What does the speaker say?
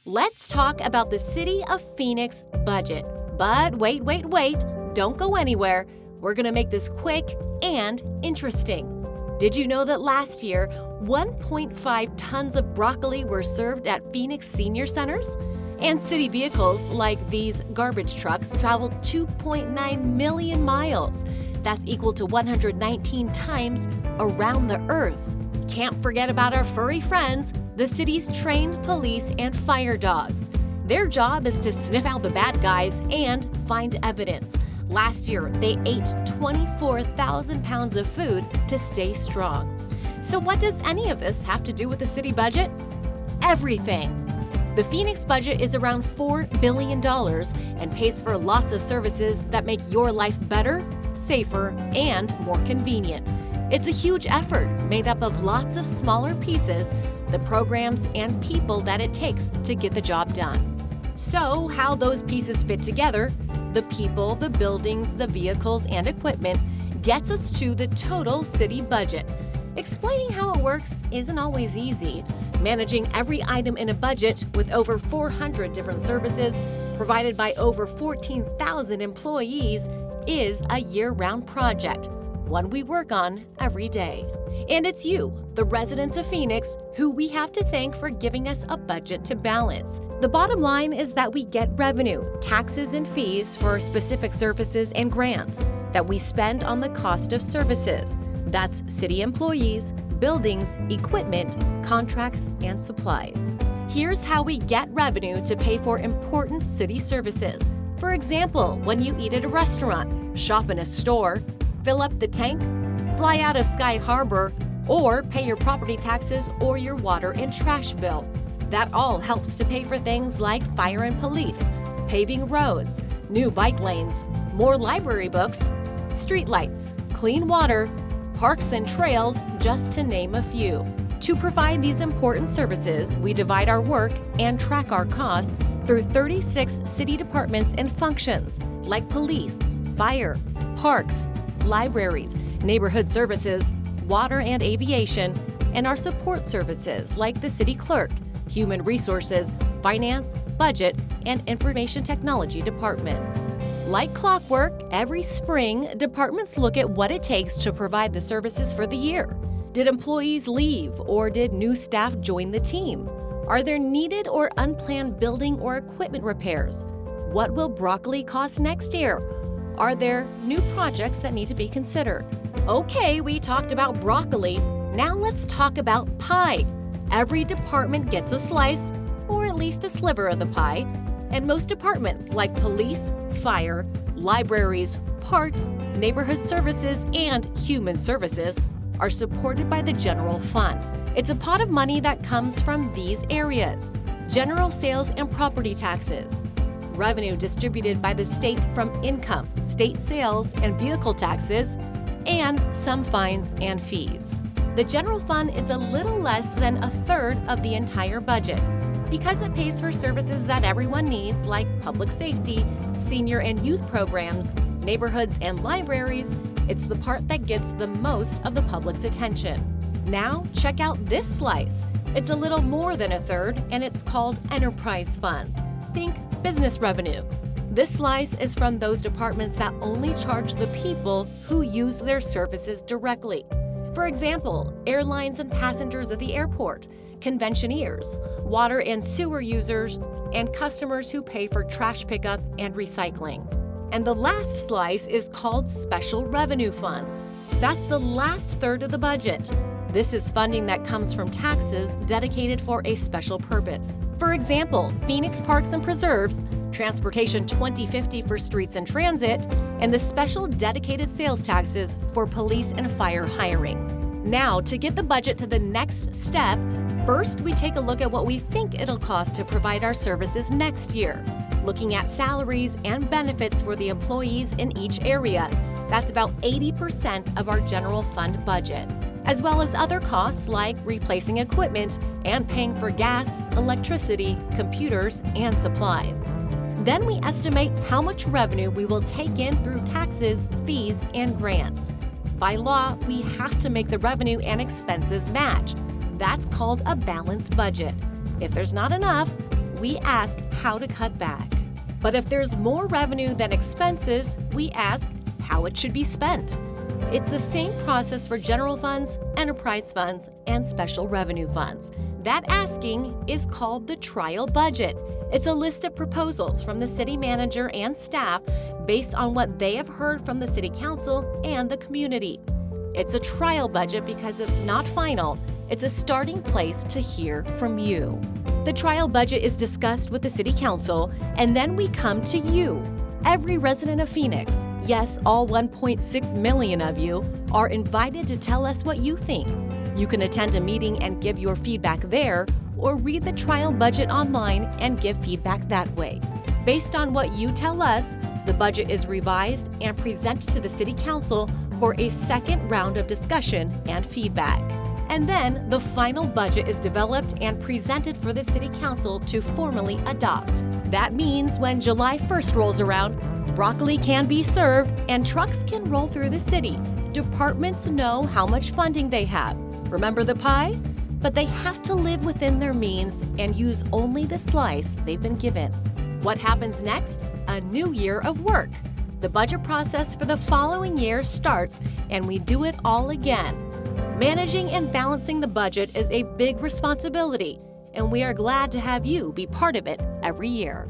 Let's talk about the City of Phoenix budget. But wait, don't go anywhere. We're going to make this quick and interesting. Did you know that last year, 1.5 tons of broccoli were served at Phoenix senior centers? And city vehicles like these garbage trucks traveled 2.9 million miles. That's equal to 119 times around the Earth. Can't forget about our furry friends, the city's trained police and fire dogs. Their job is to sniff out the bad guys and find evidence. Last year, they ate 24,000 pounds of food to stay strong. So what does any of this have to do with the city budget? Everything. The Phoenix budget is around $4 billion and pays for lots of services that make your life better, safer, and more convenient. It's a huge effort made up of lots of smaller pieces, the programs and people that it takes to get the job done. So, how those pieces fit together, the people, the buildings, the vehicles, and equipment, gets us to the total city budget. Explaining how it works isn't always easy. Managing every item in a budget with over 400 different services provided by over 14,000 employees is a year-round project, one we work on every day. And it's you, the residents of Phoenix, who we have to thank for giving us a budget to balance. The bottom line is that we get revenue, taxes, and fees for specific services and grants that we spend on the cost of services. That's city employees, buildings, equipment, contracts, and supplies. Here's how we get revenue to pay for important city services. For example, when you eat at a restaurant, shop in a store, fill up the tank, fly out of Sky Harbor, or pay your property taxes or your water and trash bill. That all helps to pay for things like fire and police, paving roads, new bike lanes, more library books, streetlights, clean water, parks and trails, just to name a few. To provide these important services, we divide our work and track our costs through 36 city departments and functions like police, fire, parks, libraries, neighborhood services, water and aviation, and our support services like the city clerk, human resources, finance, budget, and information technology departments. Like clockwork, every spring, departments look at what it takes to provide the services for the year. Did employees leave or did new staff join the team? Are there needed or unplanned building or equipment repairs? What will broccoli cost next year? Are there new projects that need to be considered? Okay, we talked about broccoli. Now let's talk about pie. Every department gets a slice, or at least a sliver of the pie, and most departments like police, fire, libraries, parks, neighborhood services, and human services are supported by the general fund. It's a pot of money that comes from these areas: general sales and property taxes, revenue distributed by the state from income, state sales, and vehicle taxes, and some fines and fees. The general fund is a little less than a third of the entire budget because it pays for services that everyone needs like public safety, senior and youth programs, neighborhoods, and libraries. It's the part that gets the most of the public's attention. Now, check out this slice. It's a little more than a third, and it's called enterprise funds. Think business revenue. This slice is from those departments that only charge the people who use their services directly. For example, airlines and passengers at the airport, conventioneers, water and sewer users, and customers who pay for trash pickup and recycling. And the last slice is called special revenue funds. That's the last third of the budget. This is funding that comes from taxes dedicated for a special purpose. For example, Phoenix Parks and Preserves, Transportation 2050 for streets and transit, and the special dedicated sales taxes for police and fire hiring. Now, to get the budget to the next step, first we take a look at what we think it'll cost to provide our services next year, looking at salaries and benefits for the employees in each area. That's about 80% of our general fund budget, as well as other costs like replacing equipment and paying for gas, electricity, computers, and supplies. Then we estimate how much revenue we will take in through taxes, fees, and grants. By law, we have to make the revenue and expenses match. That's called a balanced budget. If there's not enough, we ask how to cut back. But if there's more revenue than expenses, we ask how it should be spent. It's the same process for general funds, enterprise funds, and special revenue funds. That asking is called the trial budget. It's a list of proposals from the city manager and staff based on what they have heard from the city council and the community. It's a trial budget because it's not final. It's a starting place to hear from you. The trial budget is discussed with the city council, and then we come to you. Every resident of Phoenix, yes, all 1.6 million of you, are invited to tell us what you think. You can attend a meeting and give your feedback there, or read the trial budget online and give feedback that way. Based on what you tell us, the budget is revised and presented to the City Council for a second round of discussion and feedback. And then the final budget is developed and presented for the City Council to formally adopt. That means when July 1st rolls around, broccoli can be served and trucks can roll through the city. Departments know how much funding they have. Remember the pie? But they have to live within their means and use only the slice they've been given. What happens next? A new year of work. The budget process for the following year starts, and we do it all again. Managing and balancing the budget is a big responsibility, and we are glad to have you be part of it every year.